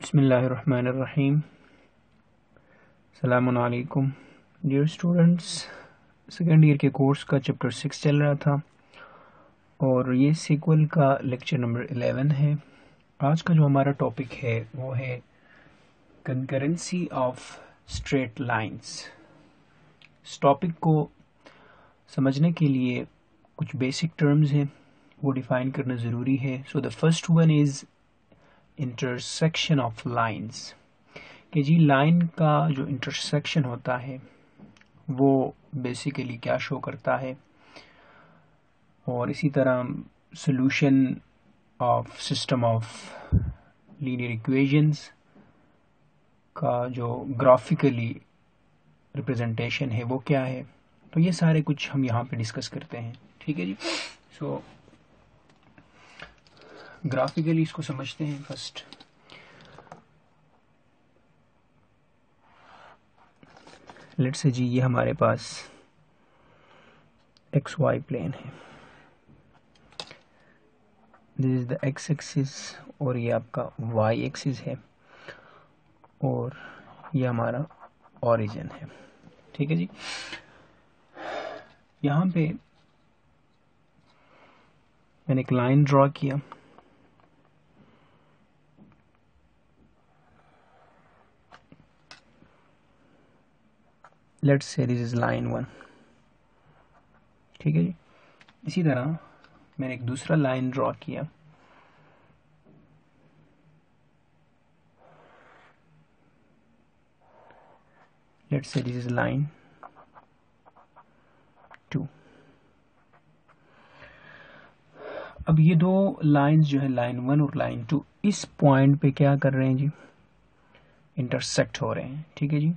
बिस्मिल्लाहिर्रहमानिर्रहीम। अस्सलामु अलैकुम डियर स्टूडेंट्स। सेकेंड ईयर के कोर्स का चैप्टर 6 चल रहा था और ये सीक्वल का लेक्चर नंबर 11 है। आज का जो हमारा टॉपिक है वो है कंकरेंसी ऑफ स्ट्रेट लाइंस। इस टॉपिक को समझने के लिए कुछ बेसिक टर्म्स हैं, वो डिफाइन करना ज़रूरी है। So the first one is intersection of lines, कि जी लाइन का जो इंटरसेक्शन होता है वो बेसिकली क्या शो करता है। और इसी तरह solution of system of linear equations का जो ग्राफिकली रिप्रेजेंटेशन है वो क्या है। तो ये सारे कुछ हम यहाँ पे डिस्कस करते हैं, ठीक है जी। सो ग्राफिकली इसको समझते हैं फर्स्ट। लेट्स से जी ये हमारे पास एक्स वाई प्लेन है, this is the x axis और ये आपका वाई एक्सिस है और ये हमारा ओरिजिन है, ठीक है जी। यहाँ पे मैंने एक लाइन ड्रॉ किया, let's say this is line 1, ठीक है जी। इसी तरह मैंने एक दूसरा लाइन ड्रॉ किया, let's say this is line 2। अब ये दो लाइंस जो है लाइन 1 और लाइन 2 इस पॉइंट पे क्या कर रहे हैं जी, इंटरसेक्ट हो रहे हैं, ठीक है जी।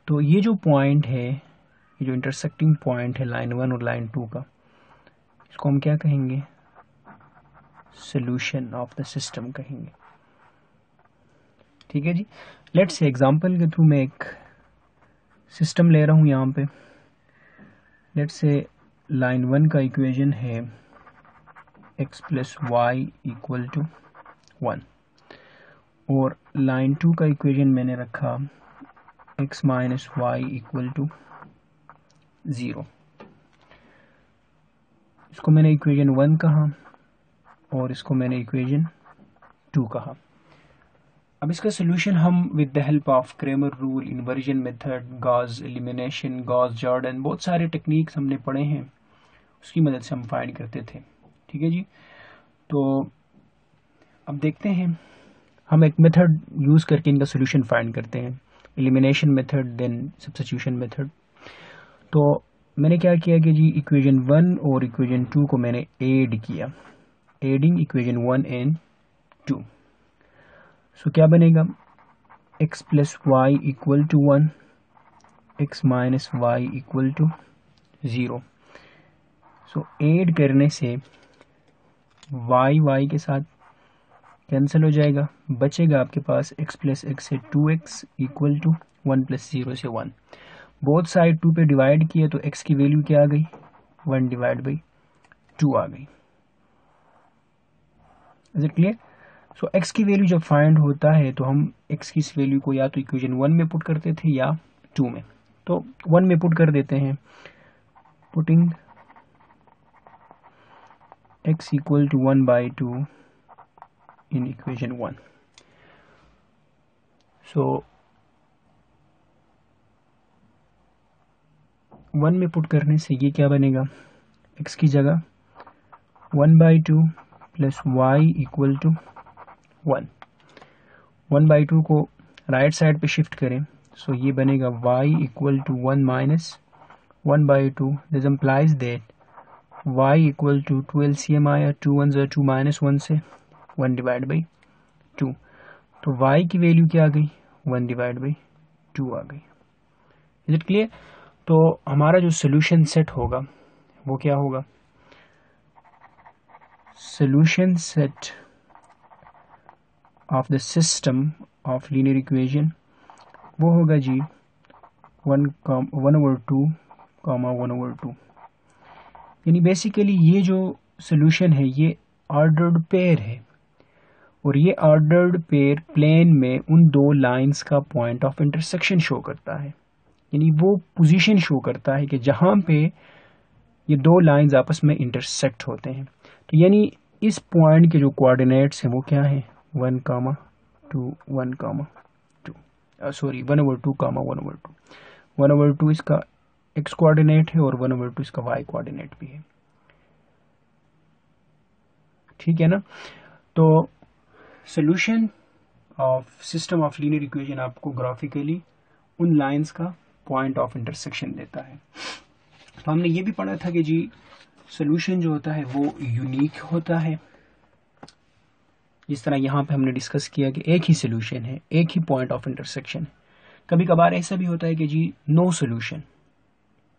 तो ये जो पॉइंट है, ये जो इंटरसेक्टिंग पॉइंट है लाइन 1 और लाइन 2 का, इसको हम क्या कहेंगे, सॉल्यूशन ऑफ द सिस्टम कहेंगे, ठीक है जी। लेट्स से एग्जांपल के थ्रू मैं एक सिस्टम ले रहा हूं यहाँ पे। लेट्स से लाइन 1 का इक्वेशन है x plus y equal to 1 और लाइन 2 का इक्वेशन मैंने रखा x minus y equal to 0। इसको मैंने इक्वेशन 1 कहा और इसको मैंने इक्वेशन 2 कहा। अब इसका सोल्यूशन हम with the help of Cramer rule, inversion method, Gauss elimination, Gauss Jordan, बहुत सारे टेक्निक्स हमने पढ़े हैं, उसकी मदद से हम फाइंड करते थे, ठीक है जी। तो अब देखते हैं हम एक मेथड यूज करके इनका सोल्यूशन फाइंड करते हैं, elimination method then substitution method. तो मैंने क्या किया कि जी इक्वेशन 1 और इक्वेशन 2 को मैंने ऐड किया, एडिंग इक्वेशन 1 एंड 2। सो क्या बनेगा, x plus y equal to 1, x minus y equal to 0। So add करने से y के साथ कैंसिल हो जाएगा, बचेगा आपके पास x प्लस एक्स से 2x इक्वल टू 1 प्लस 0 से 1। बोथ साइड 2 पे डिवाइड किए तो x की वैल्यू क्या आ गई, 1 डिवाइड बाई 2 आ गई। Is it clear. So x की वैल्यू जब फाइंड होता है तो हम x की इस वैल्यू को या तो इक्वेशन 1 में पुट करते थे या 2 में। तो 1 में पुट कर देते हैं, putting x equal to 1 by 2 in equation 1। So 1 में पुट करने से ये क्या बनेगा, x की जगह 1 by 2 plus y equal to 1। 1 by 2 को राइट साइड पे शिफ्ट करें, सो ये बनेगा y equal to 1 minus 1 by 2। This implies that y equal to 2 LCM आया, 2 1 ज़ा 2 माइनस 1 से 1 डिवाइड बाई 2। तो y की वैल्यू क्या आ गई, 1 डिवाइड बाई 2 आ गई। Is it clear. तो हमारा जो सोल्यूशन सेट होगा वो क्या होगा, solution set of the system of linear equation वो होगा जी 1/2 1/2। यानी बेसिकली ये जो सोल्यूशन है ये ऑर्डर्ड पेयर है और ये ऑर्डर्ड पेयर प्लेन में उन दो लाइंस का पॉइंट ऑफ इंटरसेक्शन शो करता है, यानी वो पोजीशन शो करता है कि जहां पे ये दो लाइंस आपस में इंटरसेक्ट होते हैं। तो यानी इस पॉइंट के जो कोऑर्डिनेट्स हैं वो क्या है, 1,2 1,2 सॉरी 1/2 1/2 1/2 इसका x कोऑर्डिनेट है और 1/2 इसका y कोऑर्डिनेट भी है, ठीक है ना। तो solution of system of linear equation आपको ग्राफिकली उन लाइंस का पॉइंट ऑफ इंटरसेक्शन देता है। तो हमने ये भी पढ़ा था कि जी सोल्यूशन जो होता है वो यूनिक होता है। जिस तरह यहाँ पे हमने डिस्कस किया कि एक ही सोल्यूशन है, एक ही पॉइंट ऑफ इंटरसेक्शन है। कभी कभार ऐसा भी होता है कि जी नो सोल्यूशन,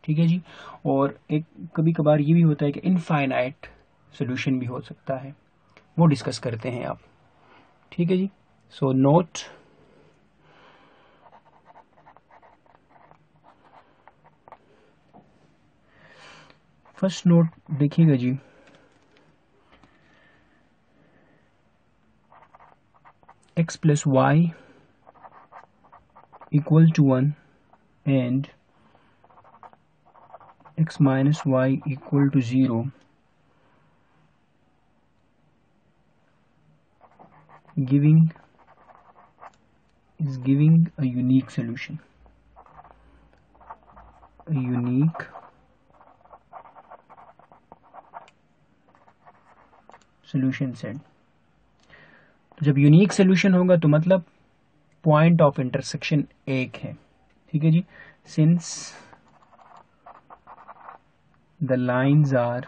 ठीक है जी। और एक कभी कभार ये भी होता है कि इनफाइनाइट सोल्यूशन भी हो सकता है, वो डिस्कस करते हैं आप, ठीक है जी। सो नोट फर्स्ट नोट देखिएगा जी, x plus y equal to 1 and x minus y equal to 0 giving a unique solution, a unique solution set। तो जब यूनिक सोल्यूशन होगा तो मतलब पॉइंट ऑफ इंटरसेक्शन एक है, ठीक है जी। Since the lines are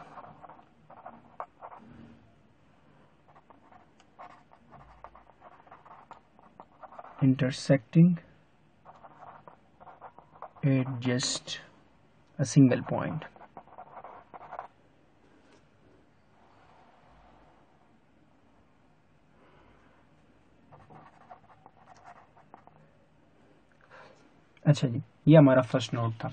intersecting at just a single point। अच्छा जी, ये हमारा फर्स्ट नोट था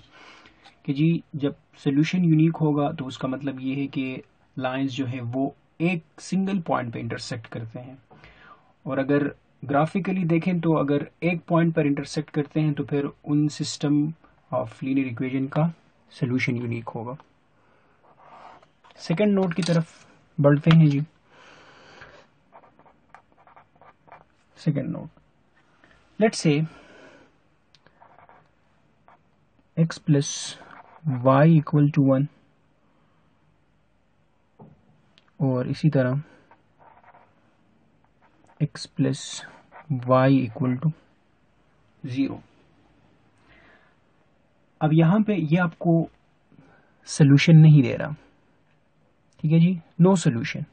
कि जी जब सोल्यूशन यूनिक होगा तो उसका मतलब ये है कि लाइंस जो है वो एक सिंगल पॉइंट पे इंटरसेक्ट करते हैं। और अगर ग्राफिकली देखें तो अगर एक पॉइंट पर इंटरसेक्ट करते हैं तो फिर उन सिस्टम ऑफ लीनियर इक्वेशन का सोल्यूशन यूनिक होगा। सेकंड नोट की तरफ बढ़ते हैं जी। Second note, let's say x plus y equal to 1 और इसी तरह x plus y equal to 0। अब यहां पे ये आपको सोल्यूशन नहीं दे रहा, ठीक है जी, no solution,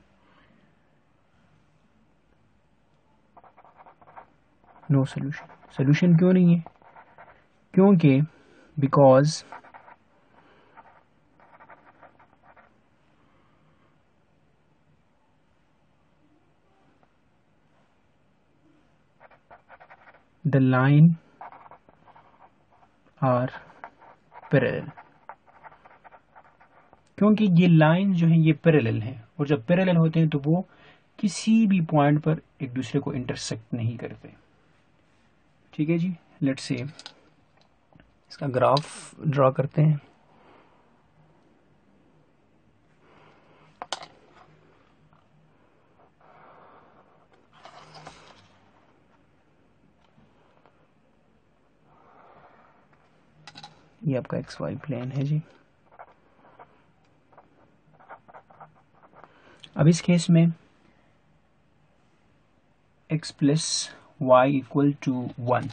no solution. Solution क्यों नहीं है, क्योंकि because the line are parallel, क्योंकि ये लाइन जो है ये पैरेलल है और जब पैरेलल होते हैं तो वो किसी भी पॉइंट पर एक दूसरे को इंटरसेक्ट नहीं करते, ठीक है जी। लेट्स से इसका ग्राफ ड्रॉ करते हैं। ये आपका एक्स वाई प्लेन है जी। अब इस केस में x plus y equal to 1,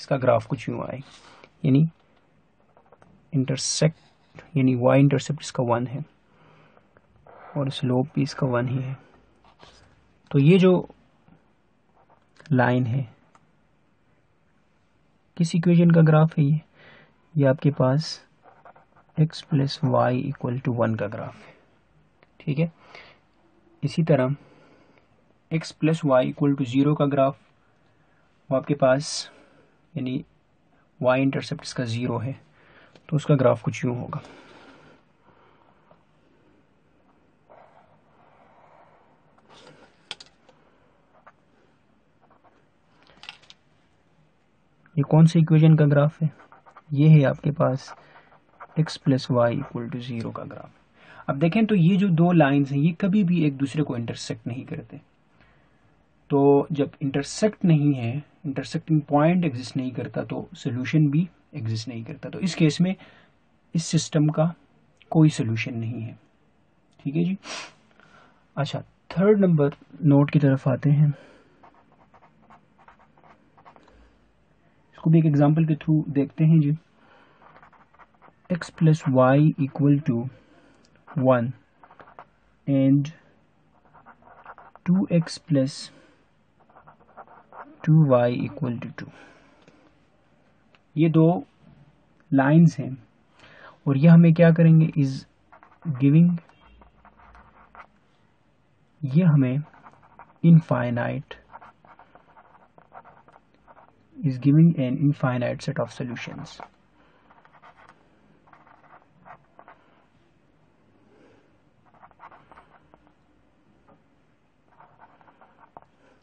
इसका ग्राफ कुछ यूं आए, यानी इंटरसेक्ट यानी y इंटरसेप्ट इसका 1 है और स्लोप भी इसका 1 ही है। तो ये जो लाइन है किस इक्वेशन का ग्राफ है, ये आपके पास x plus y equal to 1 का ग्राफ है, ठीक है। इसी तरह x plus y equal to 0 का ग्राफ वो आपके पास यानी y इंटरसेप्ट इसका 0 है तो उसका ग्राफ कुछ यूं होगा। ये कौन सी इक्वेशन का ग्राफ है? ये है आपके पास x plus y equal to 0 का ग्राफ। अब देखें तो ये जो दो लाइंस हैं ये कभी भी एक दूसरे को इंटरसेक्ट नहीं करते। तो जब इंटरसेक्ट नहीं है, इंटरसेक्टिंग पॉइंट एग्जिस्ट नहीं करता, तो सोल्यूशन भी एग्जिस्ट नहीं करता। तो इस केस में इस सिस्टम का कोई सोल्यूशन नहीं है। ठीक है जी। अच्छा, थर्ड नंबर नोट की तरफ आते हैं। इसको भी एक एग्जांपल के थ्रू देखते हैं जी। x plus y equal to 1 and 2x plus 2y equal to 2। ये दो लाइंस हैं और ये हमें क्या करेंगे, इज गिविंग, ये हमें infinite, is giving an infinite set of solutions।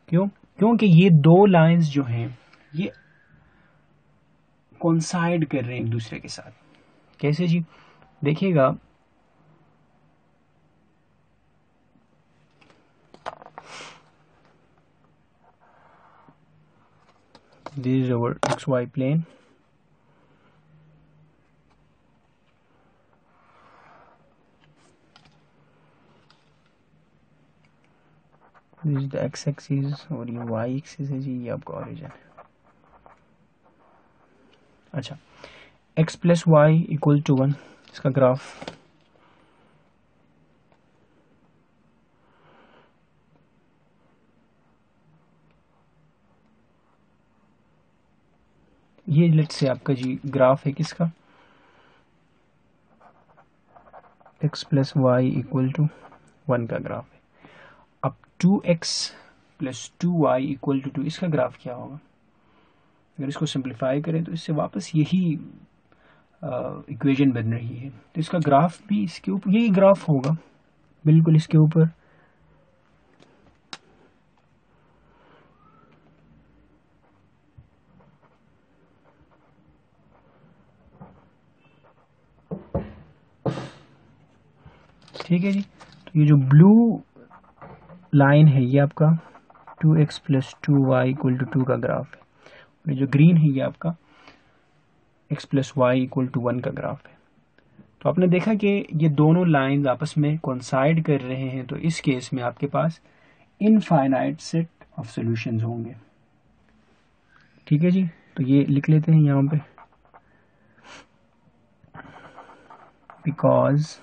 क्यों? क्योंकि ये दो लाइंस जो हैं ये कोइंसाइड कर रहे हैं एक दूसरे के साथ। कैसे जी? देखिएगा, this is our xy plane, this is the x axis और ये y एक्सिस है जी, ये आपका ओरिजिन है। अच्छा, x plus y equal to 1, इसका ग्राफ ये लेट्स से आपका जी ग्राफ है किसका, x plus y equal to 1 का ग्राफ है। अब 2x plus 2y equal to 2, इसका ग्राफ क्या होगा? अगर इसको सिंप्लीफाई करें तो इससे वापस यही इक्वेशन बन रही है। तो इसका ग्राफ भी इसके ऊपर यही ग्राफ होगा, बिल्कुल इसके ऊपर। ठीक है जी। तो ये जो ब्लू लाइन है ये आपका 2x plus 2y equal to 2 का ग्राफ है, और ये जो ग्रीन है ये आपका x plus y equal to 1 का ग्राफ है। तो आपने देखा कि ये दोनों लाइंस आपस में कोइंसाइड कर रहे हैं। तो इस केस में आपके पास इनफाइनाइट सेट ऑफ सॉल्यूशंस होंगे। ठीक है जी। तो ये लिख लेते हैं यहाँ पे, because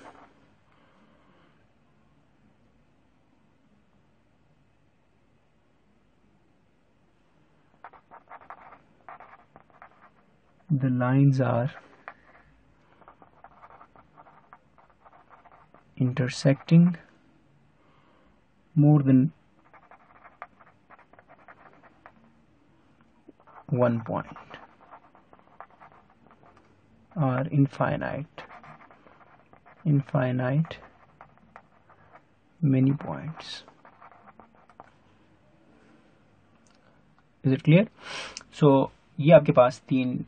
the lines are intersecting more than one point are infinite many points। Is it clear? So ये आपके पास तीन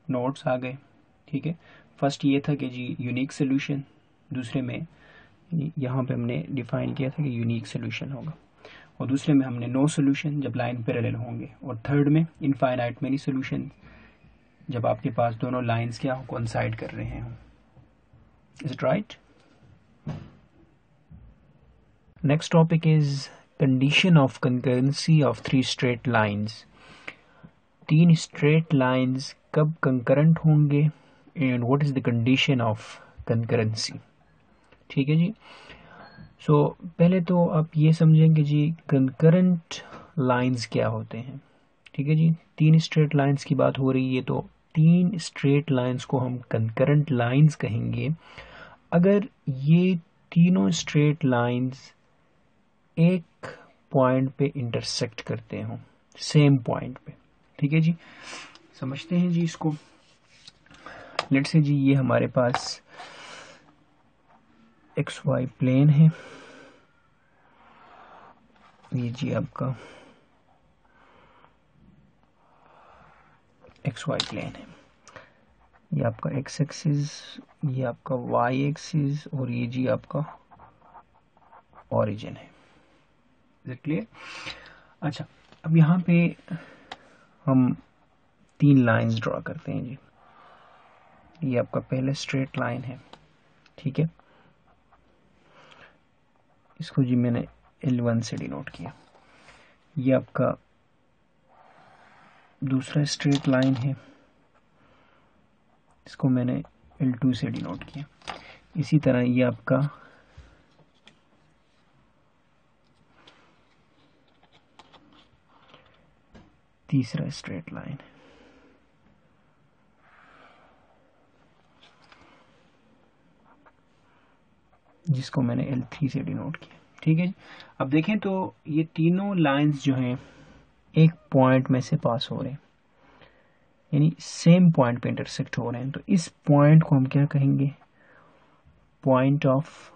नोट्स आ गए। ठीक है, फर्स्ट ये था कि जी यूनिक सोल्यूशन, दूसरे में यहाँ पे हमने डिफाइन किया था कि यूनिक सोल्यूशन होगा, और दूसरे में हमने नो सोल्यूशन जब लाइन पैरेलल होंगे, और थर्ड में इनफाइनाइट मेनी सोल्यूशन जब आपके पास दोनों लाइंस क्या हो, कोइंसाइड कर रहे हों। Is it right? Next topic is condition of concurrency of 3 straight lines. 3 straight lines कब कंकरेंट होंगे and what is the condition of concurrency. ठीक है जी। सो पहले तो आप ये समझेंगे जी कंकरेंट लाइंस क्या होते हैं। ठीक है जी, 3 स्ट्रेट लाइंस की बात हो रही है, तो 3 स्ट्रेट लाइंस को हम कंकरेंट लाइंस कहेंगे अगर ये तीनों स्ट्रेट लाइंस एक पॉइंट पे इंटरसेक्ट करते हों, सेम पॉइंट पे। ठीक है जी, समझते हैं जी इसको। लेट्स से जी ये हमारे पास एक्स वाई प्लेन है, ये जी आपका एक्स वाई प्लेन है, ये आपका एक्स एक्सिस, ये आपका वाई एक्सिस, और ये जी आपका ओरिजिन है। Is it clear? अच्छा, अब यहाँ पे हम 3 लाइंस ड्रॉ करते हैं जी। ये आपका पहले स्ट्रेट लाइन है, ठीक है, इसको जी मैंने L1 से डिनोट किया। ये आपका दूसरा स्ट्रेट लाइन है, इसको मैंने L2 से डिनोट किया। इसी तरह ये आपका तीसरा स्ट्रेट लाइन है, जिसको मैंने L3 से डिनोट किया। ठीक है जी। अब देखें तो ये तीनों लाइंस जो हैं एक पॉइंट में से पास हो रहे हैं, यानी सेम पॉइंट पे इंटरसेक्ट हो रहे हैं। तो इस पॉइंट को हम क्या कहेंगे? पॉइंट ऑफ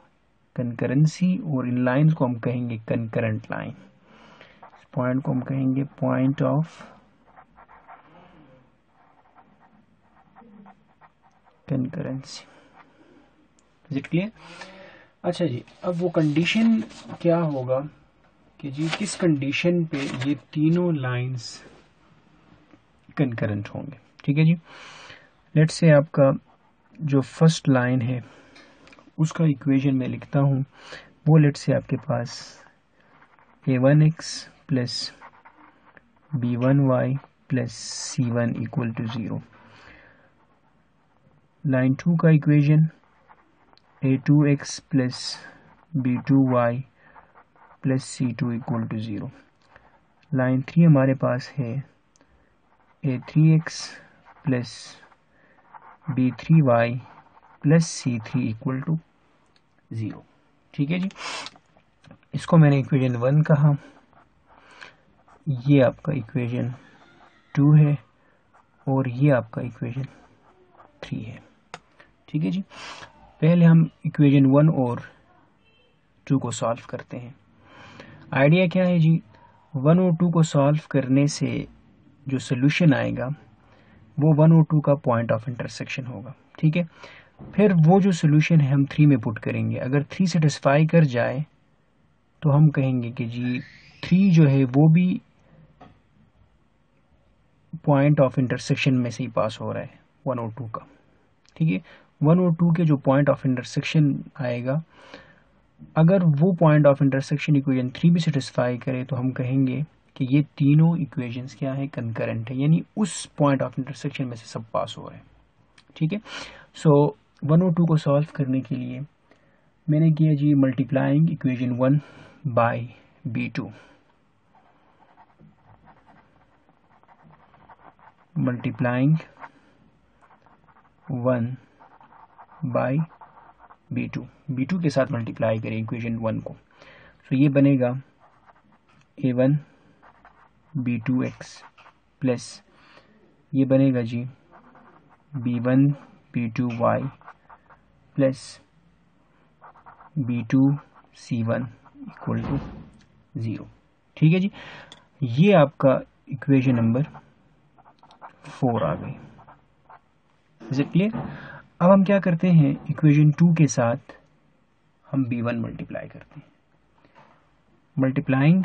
कंकरेंसी, और इन लाइंस को हम कहेंगे कंकरेंट लाइन। इस पॉइंट को हम कहेंगे point of concurrency. Is it clear? अच्छा जी, अब वो कंडीशन क्या होगा कि जी किस कंडीशन पे ये तीनों लाइंस कंकरेंट होंगे। ठीक है जी, लेट्स से आपका जो फर्स्ट लाइन है उसका इक्वेशन मैं लिखता हूँ, वो लेट्स से आपके पास a1x plus b1y plus c1 equal to 0। Line 2 का equation a2x plus b2y plus c2 equal to 0। Line 3 हमारे पास है a3x plus b3y plus c3 equal to 0। ठीक है जी, इसको मैंने इक्वेशन 1 कहा, ये आपका इक्वेशन 2 है, और ये आपका इक्वेशन 3 है। ठीक है जी, पहले हम इक्वेशन 1 और 2 को सॉल्व करते हैं। आइडिया क्या है जी, 1 और 2 को सॉल्व करने से जो सोल्यूशन आएगा वो 1 और 2 का पॉइंट ऑफ इंटरसेक्शन होगा। ठीक है, फिर वो जो सोल्यूशन है हम 3 में पुट करेंगे। अगर 3 सेटिस्फाई कर जाए तो हम कहेंगे कि जी 3 जो है वो भी पॉइंट ऑफ इंटरसेक्शन में से ही पास हो रहा है 1 और 2 का। ठीक है, 1 और 2 के जो पॉइंट ऑफ इंटरसेक्शन आएगा, अगर वो पॉइंट ऑफ इंटरसेक्शन इक्वेशन 3 भी सेटिस्फाई करे तो हम कहेंगे कि ये तीनों इक्वेशंस क्या है? कंकरेंट है, यानी उस पॉइंट ऑफ इंटरसेक्शन में से सब पास हो रहे हैं। ठीक है, सो 1 और 2 को सॉल्व करने के लिए मैंने किया जी multiplying equation 1 by b2, multiplying 1 by b2 के साथ मल्टीप्लाई करें इक्वेशन 1 को, तो ये बनेगा a1 b2x प्लस ये बनेगा जी b1 b2y plus b2 c1 equal to 0। ठीक है जी, ये आपका इक्वेशन नंबर 4 आ गई। Is it clear? अब हम क्या करते हैं, इक्वेशन 2 के साथ हम b1 मल्टीप्लाई करते हैं, मल्टीप्लाइंग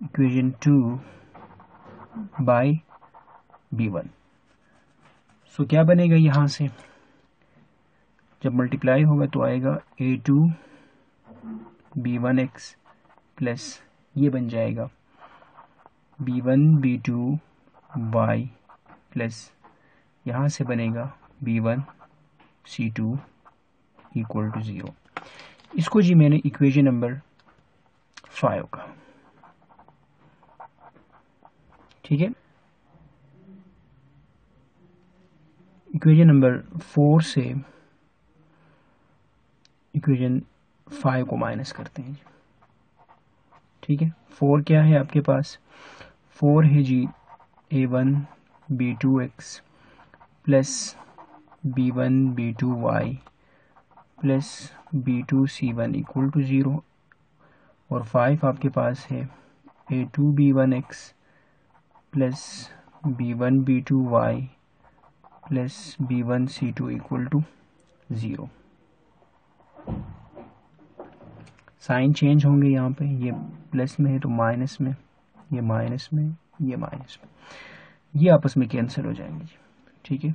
इक्वेशन 2 बाय b1। सो क्या बनेगा यहां से, जब मल्टीप्लाई होगा तो आएगा a2 b1x प्लस ये बन जाएगा b1 b2y प्लस यहाँ से बनेगा b1 c2 इक्वल टू 0। इसको जी मैंने इक्वेशन नंबर 5 का। ठीक है, इक्वेशन नंबर 4 से इक्वेशन 5 को माइनस करते हैं। ठीक है, 4 क्या है आपके पास? 4 है जी a1 b2x plus b1 b2y plus b2 c1 equal to 0, और 5 आपके पास है a2b1x plus b1b2y plus b1c2 equal to 0। Sign change होंगे यहाँ पे, ये प्लस में है तो माइनस में, ये माइनस में, ये माइनस में, ये आपस में कैंसिल हो जाएंगे जी। ठीक है,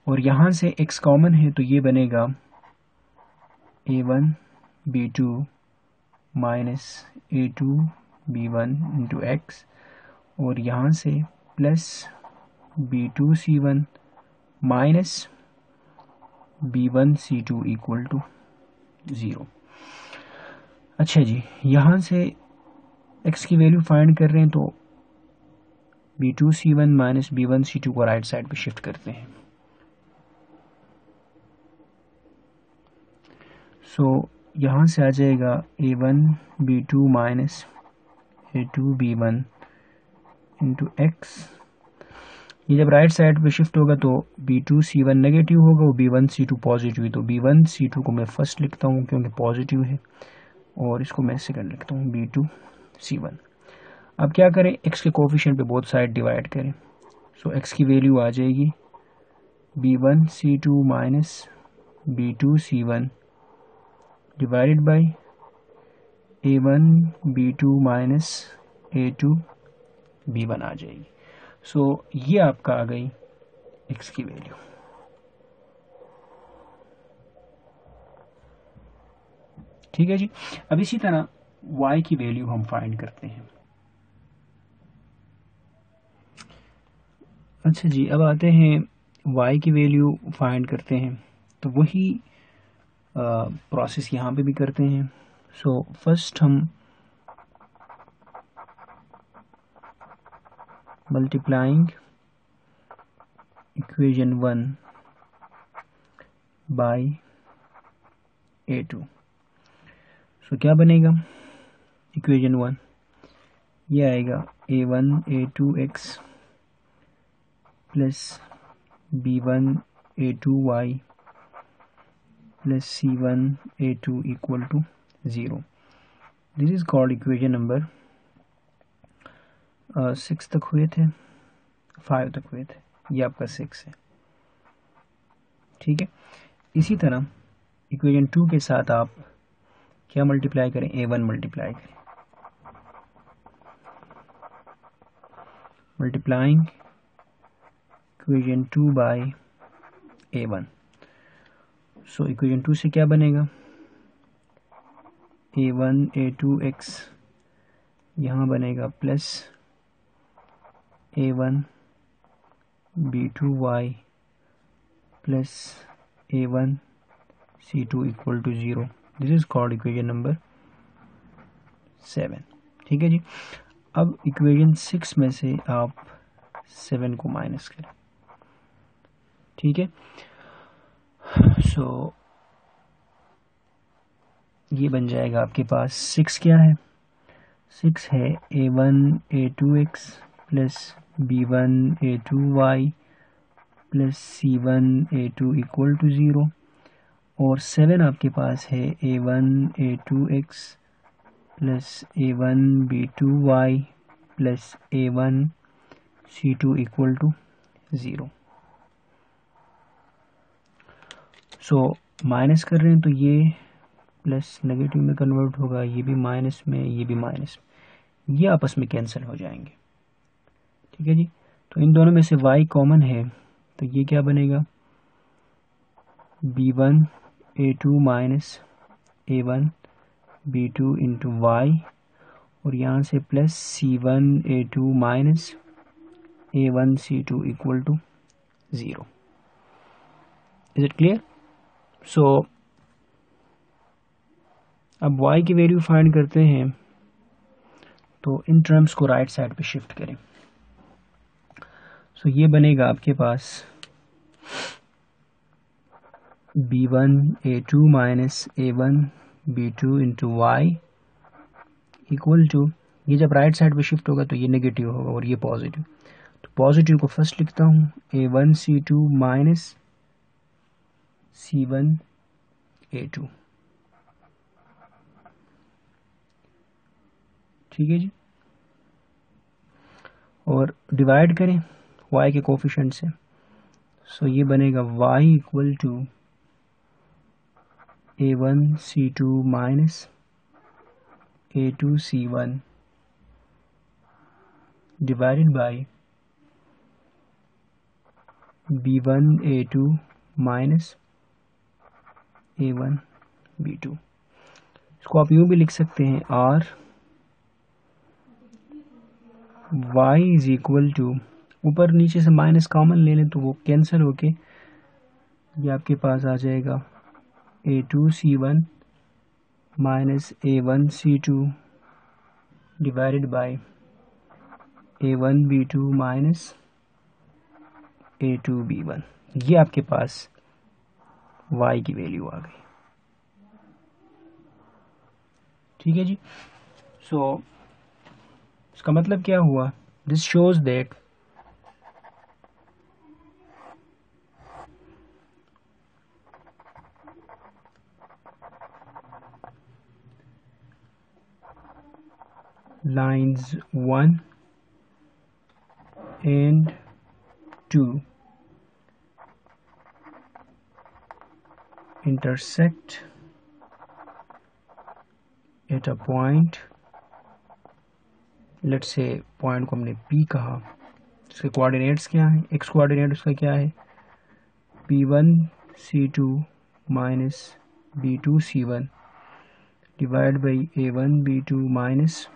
और यहाँ से x कॉमन है तो ये बनेगा a1 b2 minus a2 b1 into x, और यहाँ से plus b2 c1 minus b1 c2 equal to 0। अच्छा जी, यहाँ से x की वैल्यू फाइंड कर रहे हैं तो b2 c1 minus b1 c2 को राइट साइड पे शिफ्ट करते हैं। सो यहाँ से आ जाएगा a1 b2 minus a2 b1 into x. ये जब राइट साइड पे शिफ्ट होगा तो b2 c1 नेगेटिव होगा और b1 c2 पॉजिटिव है, तो b1 c2 को मैं फर्स्ट लिखता हूँ क्योंकि पॉजिटिव है, और इसको मैं सेकंड लिखता हूँ b2 c1। अब क्या करें, x के कोफिशिएंट पे बोथ साइड डिवाइड करें। सो x की वैल्यू आ जाएगी b1 c2 minus b2 c1 divided by a1 b2 minus a2 b1 आ जाएगी। सो ये आपका आ गई x की वैल्यू। ठीक है जी, अब इसी तरह y की वैल्यू हम फाइंड करते हैं। अच्छा जी, अब आते हैं y की वैल्यू फाइंड करते हैं, तो वही प्रोसेस यहाँ पे भी करते हैं। सो फर्स्ट हम multiplying equation 1 by a2। So क्या बनेगा, इक्वेशन 1 ये आएगा a1 a2x plus b1 a2y plus c1 a2 equal to 0। This is called equation number 6 तक हुए थे, 5 तक हुए थे, ये आपका 6 है। ठीक है, इसी तरह इक्वेशन 2 के साथ आप क्या मल्टीप्लाई करें, a1 मल्टीप्लाई करें, multiplying equation 2 by a1। So equation 2 से क्या बनेगा, a1 a2x यहाँ बनेगा plus a1 b2y plus a1 c2 equal to 0। This is called equation number 7। ठीक है जी, अब इक्वेशन 6 में से आप 7 को माइनस करें। ठीक है, सो ये बन जाएगा आपके पास 6 क्या है, 6 है a1 a2x plus b1 a2y plus c1 a2 equal to 0, और 7 आपके पास है a1 a2x plus a1 b2y plus a1 c2 equal to 0। So minus कर रहे हैं तो ये प्लस नेगेटिव में कन्वर्ट होगा, ये भी माइनस में, ये भी माइनस में, ये आपस में कैंसिल हो जाएंगे। ठीक है जी, तो इन दोनों में से y कॉमन है तो ये क्या बनेगा, b1 a2 minus a1 b2 into Y, और यहाँ से plus c1 a2 minus a1 c2 equal to 0। Is it clear? So अब y की वैल्यू फाइंड करते हैं, तो इन टर्म्स को राइट साइड पे शिफ्ट करें। सो ये बनेगा आपके पास b1 a2 minus a1 b2 into y equal to, ये जब राइट साइड पे शिफ्ट होगा तो ये नेगेटिव होगा और ये पॉजिटिव, तो पॉजिटिव को फर्स्ट लिखता हूँ a1 c2 minus c1 a2। ठीक है जी, और डिवाइड करें y के कोफिशिएंट से। सो ये बनेगा y equal to a1c2 minus a2c1 divided by b1a2 minus a1b2। इसको आप यूं भी लिख सकते हैं r y is equal to, ऊपर नीचे से माइनस कॉमन ले लें तो वो कैंसिल होके ये आपके पास आ जाएगा a2c1 minus a1c2 divided by a1b2 minus a2b1। ये आपके पास y की वैल्यू आ गई। ठीक है जी। सो इसका मतलब क्या हुआ? This shows that lines 1 and 2 intersect at a point, let's say point को हमने P कहा, इसके कोऑर्डिनेट्स क्या हैं? x कोऑर्डिनेट उसका क्या है? P1C2 minus B2C1 divide by A1B2 minus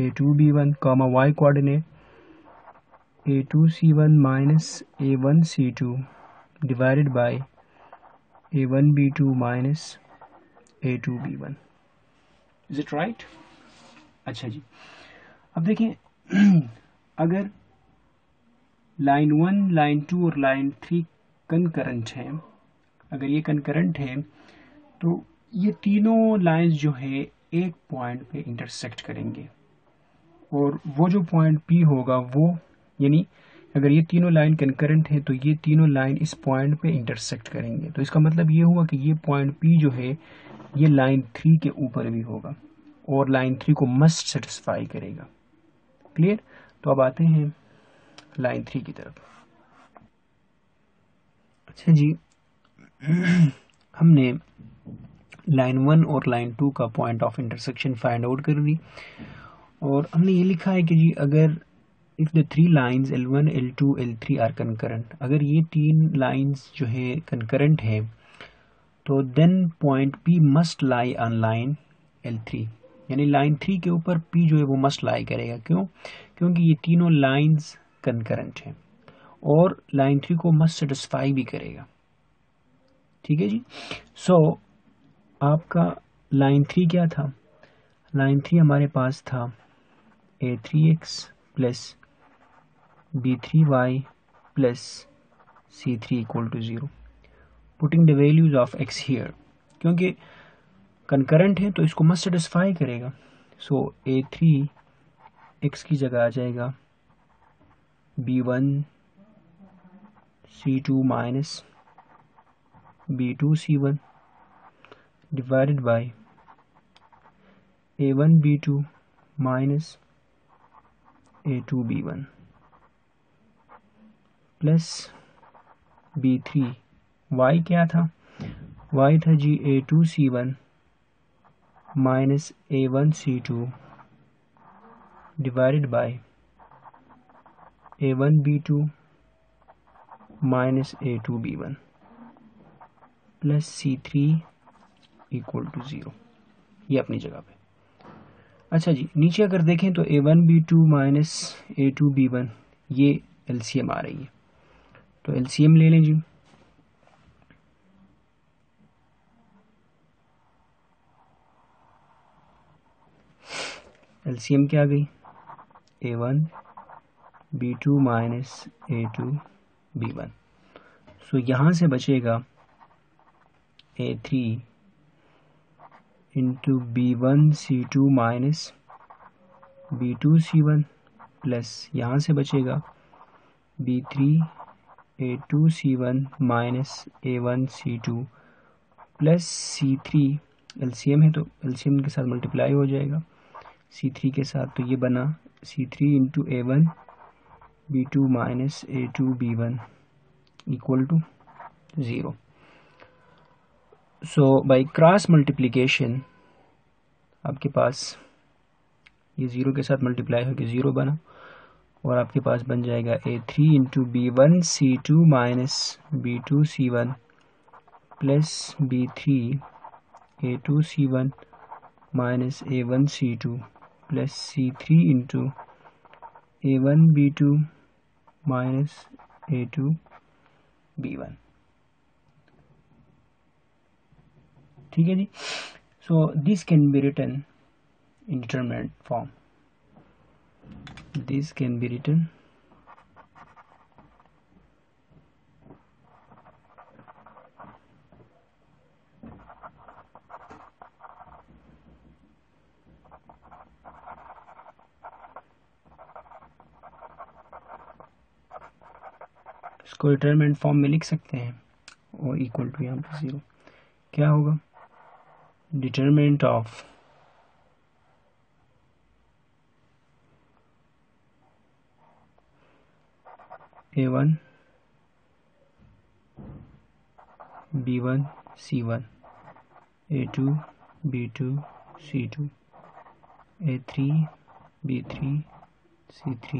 A2B1, comma y coordinate A2C1 minus A1C2 divided by A1B2 minus A2B1। Is it right? अच्छा जी, अब देखिए अगर लाइन 1, लाइन 2 और लाइन 3 कंकरेंट है, अगर ये कंकरेंट है तो ये तीनों लाइंस जो है एक पॉइंट पे इंटरसेक्ट करेंगे, और वो जो पॉइंट P होगा वो, यानी अगर ये तीनों लाइन कंकरेंट है तो ये तीनों लाइन इस पॉइंट पे इंटरसेक्ट करेंगे। तो इसका मतलब ये हुआ कि ये पॉइंट P जो है ये लाइन 3 के ऊपर भी होगा और लाइन 3 को मस्ट सेटिस्फाई करेगा। क्लियर? तो अब आते हैं लाइन 3 की तरफ। अच्छा जी, हमने लाइन 1 और लाइन 2 का point of intersection find out कर दी, और हमने ये लिखा है कि जी अगर if the 3 lines L1, L2, L3 are concurrent, अगर ये 3 लाइंस जो है कंकरेंट है तो then point P must lie on line L3, यानी लाइन 3 के ऊपर P जो है वो मस्ट लाई करेगा। क्यों? क्योंकि ये तीनों लाइंस कंकरेंट हैं और लाइन 3 को मस्ट सेटिस्फाई भी करेगा। ठीक है जी। सो आपका लाइन 3 क्या था? लाइन 3 हमारे पास था a3x plus b3y plus c3 equal to 0, putting the values of x here, क्योंकि कंकरेंट है तो इसको मस्ट सेटिस्फाई करेगा। सो a3x की जगह आ जाएगा b1 c2 minus b2 c1 divided by a1 b2 minus a2 b1 plus b3 y क्या था? y था जी a2 c1 minus a1 c2 divided by a1 b2 minus a2 b1 plus c3 equal to 0। ये अपनी जगह पे। अच्छा जी, नीचे अगर देखें तो a1 b2 minus a2 b1 ये LCM आ रही है, तो LCM ले लें जी। LCM क्या आ गई? a1 b2 minus a2 b1। सो यहाँ से बचेगा a3 into b1 c2 minus b2 c1 plus यहाँ से बचेगा b3 a2 c1 minus a1 c2 plus c3, LCM है तो LCM के साथ मल्टीप्लाई हो जाएगा c3 के साथ, तो ये बना c3 into a1 b2 minus a2 b1 equal to 0। So by cross multiplication आपके पास ये 0 के साथ मल्टीप्लाई होकर 0 बना और आपके पास बन जाएगा a3 into b1 c2 minus b2 c1 plus b3 a2 c1 minus a1 c2 plus c3 into a1 b2 minus a2 b1। ठीक है जी। So this can be written in determinant form. This can be written इसको determinant form में लिख सकते हैं और equal to यहाँ पे 0 क्या होगा, determinant of a1 b1 c1 a2 b2 c2 a3 b3 c3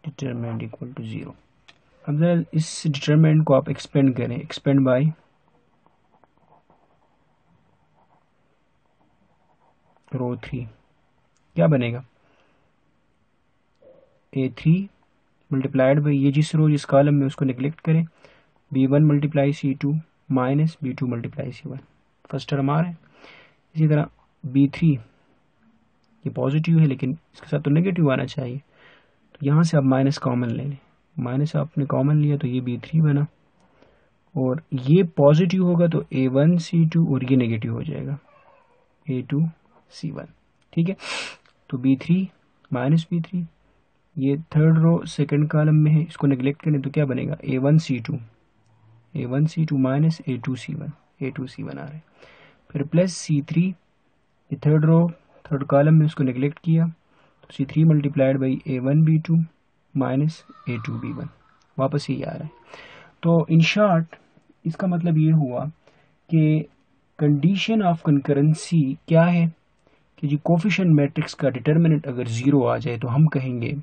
determinant equal to 0। अब जरा इस डिटरमिनेंट को आप एक्सपेंड करें, एक्सपेंड बाय रो 3 क्या बनेगा, a3 मल्टीप्लाइड बाई ये जिस रो जिस कॉलम में उसको नेग्लेक्ट करें, b1 multiply c2 minus b2 multiply c1 first term आ रहा है। इसी तरह b3 ये पॉजिटिव है लेकिन इसके साथ तो नेगेटिव आना चाहिए, तो यहाँ से आप माइनस कॉमन ले लें, माइनस आपने कॉमन लिया तो ये b3 बना और ये पॉजिटिव होगा तो a1 c2 और ये नेगेटिव हो जाएगा a2 c1। ठीक है, तो b3 माइनस b3 ये थर्ड रो सेकंड कॉलम में है, इसको नेग्लेक्ट करें तो क्या बनेगा a1 c2 minus a2 c1 आ रहा है। फिर प्लस c3 ये थर्ड रो थर्ड कॉलम में उसको नेग्लेक्ट किया तो c3 multiplied by a1 b2 minus a2 b1 वापस ही आ रहा है। तो इन शॉर्ट इसका मतलब ये हुआ कि कंडीशन ऑफ कंकरेंसी क्या है कि जी कोफिशिएंट मैट्रिक्स का डिटर्मिनेंट अगर 0 आ जाए तो हम कहेंगे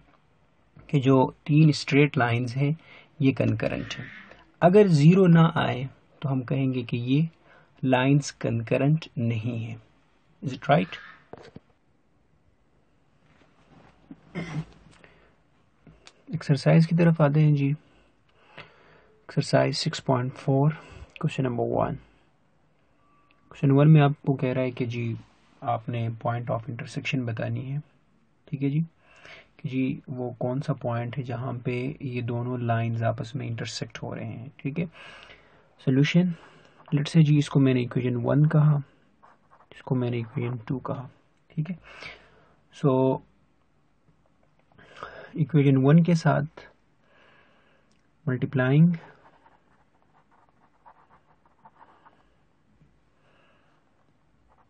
कि जो तीन स्ट्रेट लाइंस हैं ये कंकरेंट है। अगर 0 ना आए तो हम कहेंगे कि ये लाइंस कंकरेंट नहीं है। Is it right? एक्सरसाइज की तरफ आते हैं जी। Exercise 6.4 question number 1। क्वेश्चन 1 में आपको कह रहा है कि जी आपने पॉइंट ऑफ इंटरसेक्शन बतानी है। ठीक है जी, कि जी वो कौन सा पॉइंट है जहाँ पे ये दोनों लाइंस आपस में इंटरसेक्ट हो रहे हैं। ठीक है, सोल्यूशन लेट्स से जी इसको मैंने इक्वेशन 1 कहा, इसको मैंने इक्वेशन 2 कहा। ठीक है, सो इक्वेशन 1 के साथ मल्टीप्लाइंग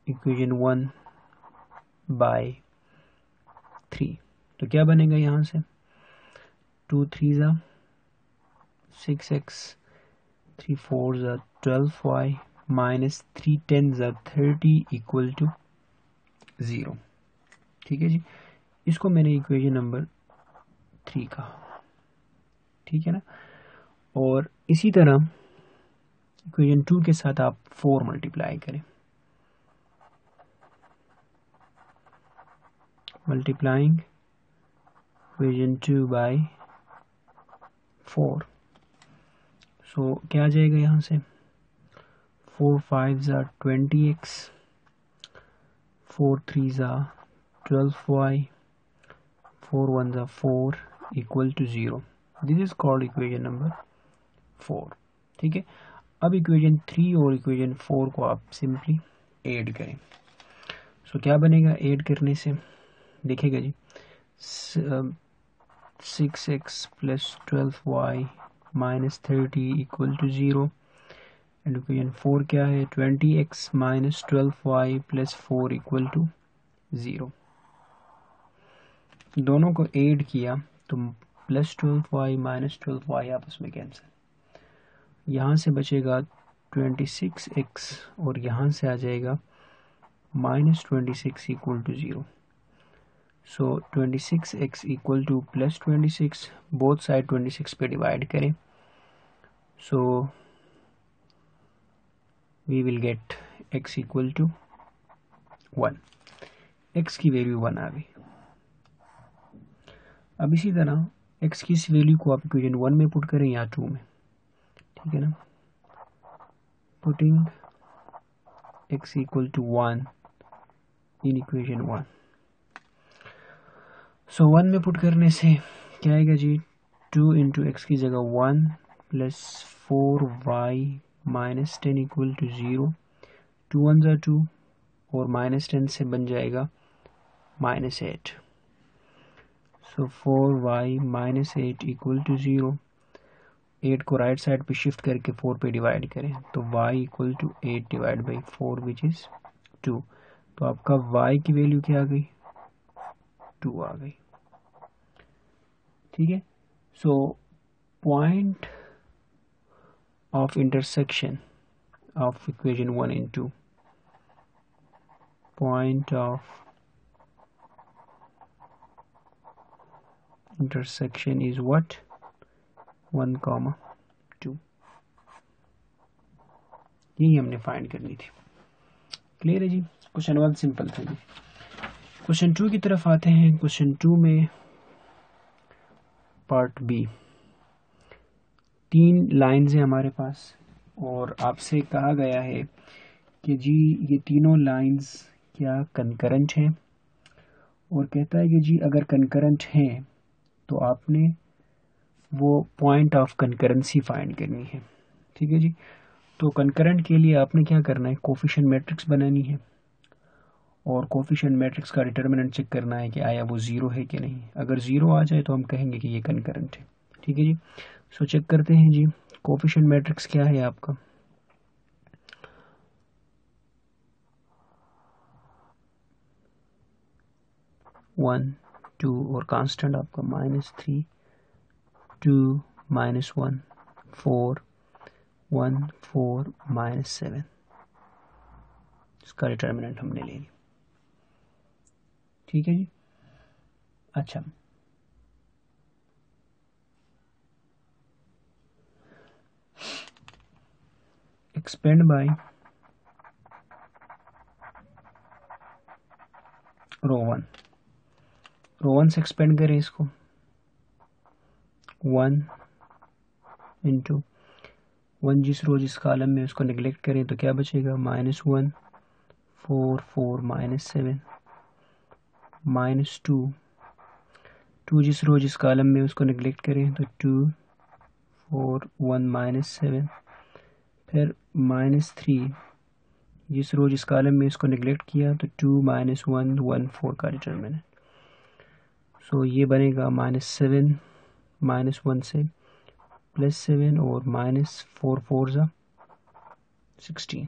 इक्वेशन 1 बाय 3 तो क्या बनेगा यहाँ से 2 3 6x 3 4 12y minus 3 10 30 equal to 0। ठीक है जी, इसको मैंने इक्वेशन नंबर 3 कहा। ठीक है ना, और इसी तरह इक्वेशन 2 के साथ आप 4 मल्टीप्लाई करें, मल्टीप्लाइंग इक्वेशन 2 बाय 4। सो क्या आ जाएगा यहाँ से 4 5 20x 4 3 12y 4 1 4 equal to 0। This is called equation number 4। ठीक है, अब इक्वेशन 3 और इक्वेशन 4 को आप सिंपली ऐड करें। सो क्या बनेगा ऐड करने से, देखिएगा जी 6x plus 12y minus 30 equal to 0 and equation 4 क्या है 20x minus 12y plus 4 equal to 0। दोनों को ऐड किया तो प्लस 12y माइनस 12y आपस में कैंसिल, यहाँ से बचेगा 26x और यहाँ से आ जाएगा minus 26 equal to 0। So 26x equal to plus 26, both side 26 पे डिवाइड करें, so we will get x equal to 1। x की वैल्यू 1 आ गई। अब इसी तरह x की इस वैल्यू को आप इक्वेशन 1 में पुट करें या 2 में, ठीक है ना। Putting x equal to 1 in equation 1, so 1 में पुट करने से क्या आएगा जी, 2 इंटू एक्स की जगह 1 plus 4y minus 10 equal to 0, 2 1 ज़ा 2 और माइनस 10 से बन जाएगा minus 8। So 4y minus 8 equal to 0, 8 को राइट साइड पे शिफ्ट करके 4 पे डिवाइड करें तो y equal to 8 divide by 4 which is 2। तो आपका y की वैल्यू क्या आ गई, 2 आ गई, ठीक है। So point of intersection of equation 1 and 2, point of intersection is what, 1, 2। यही हमने फाइंड करनी थी। क्लियर है जी। क्वेश्चन 1 सिंपल था जी। क्वेश्चन 2 की तरफ आते हैं। क्वेश्चन 2 में पार्ट बी, 3 लाइन्स हैं हमारे पास और आपसे कहा गया है कि जी ये तीनों लाइन्स क्या कंकरेंट हैं, और कहता है कि जी अगर कंकरेंट हैं तो आपने वो पॉइंट ऑफ कंकरेंसी फाइंड करनी है, ठीक है जी। तो कंकरेंट के लिए आपने क्या करना है, कोफिशिएंट मैट्रिक्स बनानी है और कोफिशिएंट मैट्रिक्स का डिटर्मिनेंट चेक करना है कि आया वो 0 है कि नहीं। अगर 0 आ जाए तो हम कहेंगे कि ये कंकरेंट है, ठीक है जी। सो चेक करते हैं जी, कोफिशिएंट मैट्रिक्स क्या है आपका, वन 2 और कांस्टेंट आपका -3 2 -1 4 1 4 -7, इसका डिटर्मिनेंट हमने ले लिया, ठीक है जी। अच्छा, एक्सपेंड बाय रो वन से एक्सपेंड करें इसको, 1 इंटू 1 जिस रो जिस कॉलम में उसको निगलेक्ट करें तो क्या बचेगा, -1 4 4 -7 -2 2 जिस रो जिस कॉलम में उसको निगलेक्ट करें तो 2 4 1 -7, फिर -3 जिस रो जिस कॉलम में इसको निगलेक्ट किया तो 2 -1 1 4 का डिटर्मिनेंट। सो ये बनेगा -7 -1 से +7 और -4 4 ज़ा 16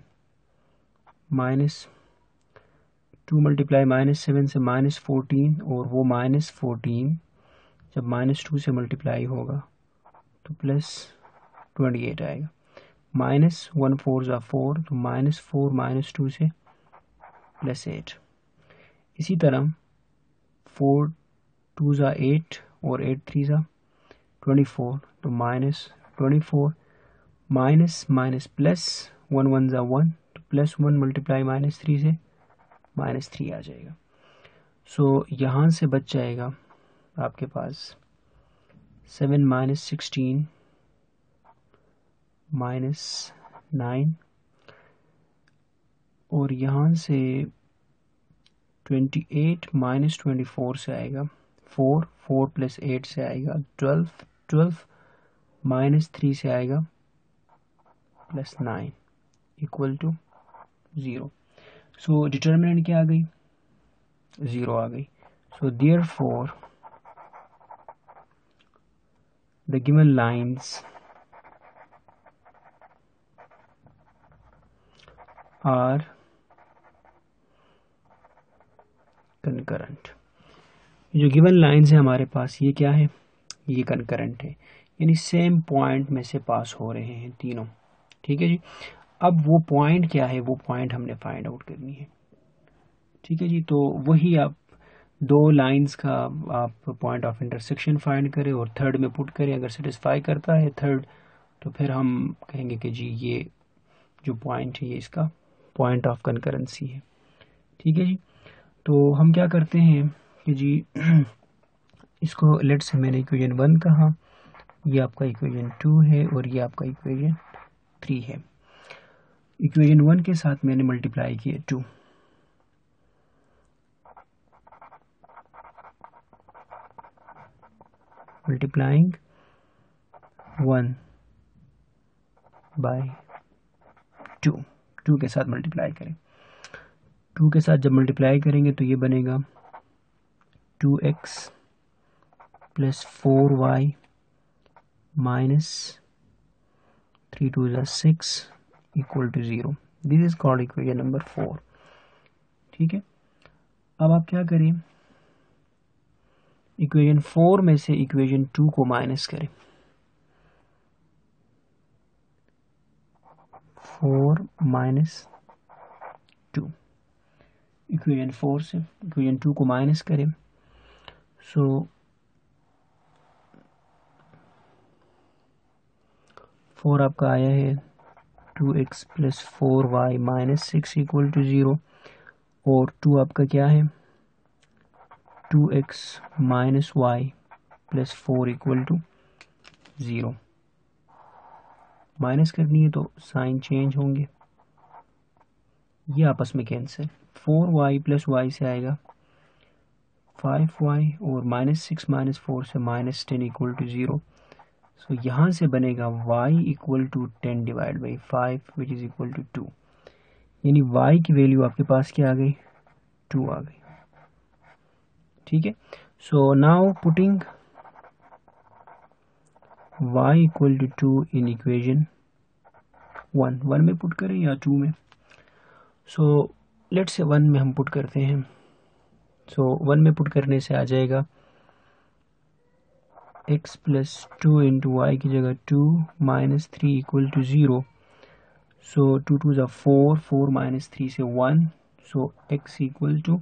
-2 मल्टीप्लाई -7 से -14 और वो -14 जब -2 से मल्टीप्लाई होगा तो +28 आएगा, -1 4 ज़ा 4 तो -4 -2 से +8। इसी तरह 4 2 ज़ा 8 और 8 3 ज़ा 24 तो -24 माइनस प्लस 1 1 ज़ा 1 तो +1 मल्टीप्लाई -3 से -3 आ जाएगा। सो यहाँ से बच जाएगा आपके पास 7 -16 -9 और यहाँ से 28 -24 से आएगा 4 4 + 8 से आएगा 12 12 -3 से आएगा +9 इक्वल टू 0। सो डिटर्मिनेंट क्या आ गई, 0 आ गई। So therefore the given lines are concurrent. जो गिवन लाइन्स है हमारे पास ये क्या है, ये कंकरेंट है, यानी सेम पॉइंट में से पास हो रहे हैं तीनों। ठीक है जी। अब वो पॉइंट क्या है, वो पॉइंट हमने फाइंड आउट करनी है। ठीक है जी। तो वही आप दो लाइंस का आप पॉइंट ऑफ इंटरसेक्शन फाइंड करें और थर्ड में पुट करें। अगर सेटिस्फाई करता है थर्ड, तो फिर हम कहेंगे कि जी ये जो पॉइंट है ये इसका पॉइंट ऑफ कंकरेंसी है। ठीक है जी। तो हम क्या करते हैं कि जी इसको लेट्स से मैंने इक्वेशन 1 कहा, ये आपका इक्वेशन 2 है और ये आपका इक्वेशन 3 है। इक्वेशन 1 के साथ मैंने मल्टीप्लाई किया 2, मल्टीप्लाइंग 1 बाय 2 के साथ मल्टीप्लाई करें। 2 के साथ जब मल्टीप्लाई करेंगे तो ये बनेगा 2x plus 4y minus 3 2 6 equal to 0। This is called equation number 4। ठीक है। अब आप क्या करें, इक्वेशन 4 में से इक्वेशन 2 को माइनस करें। 4 माइनस 2, इक्वेशन 4 से इक्वेशन 2 को माइनस करें। सो 4 आपका आया है 2x plus 4y minus 6 equal to 0, और 2 आपका क्या है 2x minus y plus 4 equal to 0। Minus करनी है तो साइन चेंज होंगे, ये आपस में कैंसिल। 4y प्लस वाई से आएगा 5y और माइनस 6 माइनस 4 से माइनस 10 इक्वल टू 0। सो यहाँ से बनेगा y equal to 10 divide by 5 which is equal to 2, यानी y की वैल्यू आपके पास क्या आ गई 2 आ गई। ठीक है। So now putting y equal to 2 in equation 1 में पुट करें या 2 में। सो लेट्स से 1 में हम पुट करते हैं। सो 1 में पुट करने से आ जाएगा x प्लस 2 इंटू वाई की जगह 2 minus 3 equal to 0। So 2 2 4, 4 minus 3 से 1, so x equal to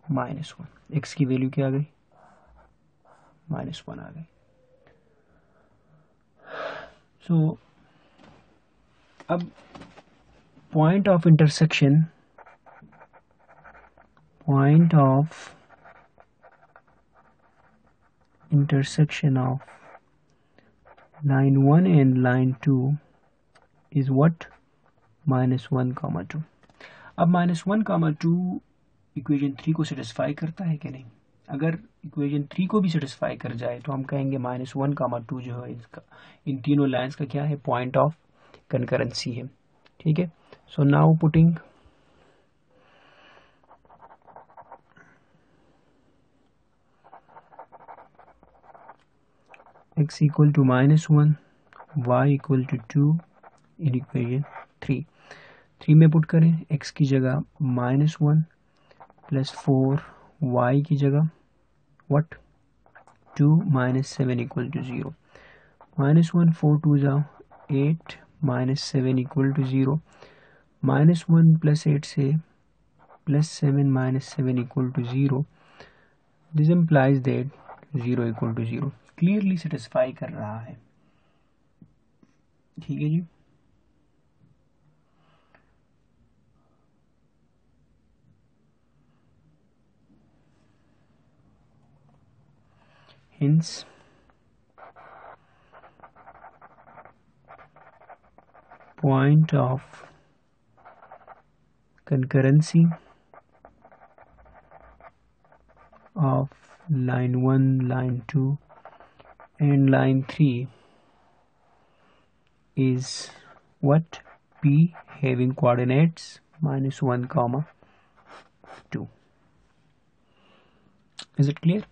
minus 1। X की वैल्यू क्या आ गई माइनस 1 आ गई। सो अब point of intersection, point of intersection of line 1 and line 2 is what -1, 2। अब -1, 2 इक्वेशन 3 को सेटिस्फाई करता है कि नहीं। अगर इक्वेशन 3 को भी सेटिस्फाई कर जाए तो हम कहेंगे -1, 2 जो है इसका इन तीनों लाइंस का क्या है पॉइंट ऑफ कंकरेंसी है। ठीक है। So now putting x equal to -1, y equal to 2 in equation 3 में पुट करें। x की जगह -1 प्लस 4, y की जगह what 2 minus 7 equal to 0। -1 4 2 8 minus 7 equal to 0। -1 plus 8 से plus 7 minus 7 equal to 0। This implies that 0 equal to 0 clearly satisfy कर रहा है। ठीक है जी। hence point of concurrency of line 1, line 2 and line 3 is what P having coordinates -1, 2। Is it clear?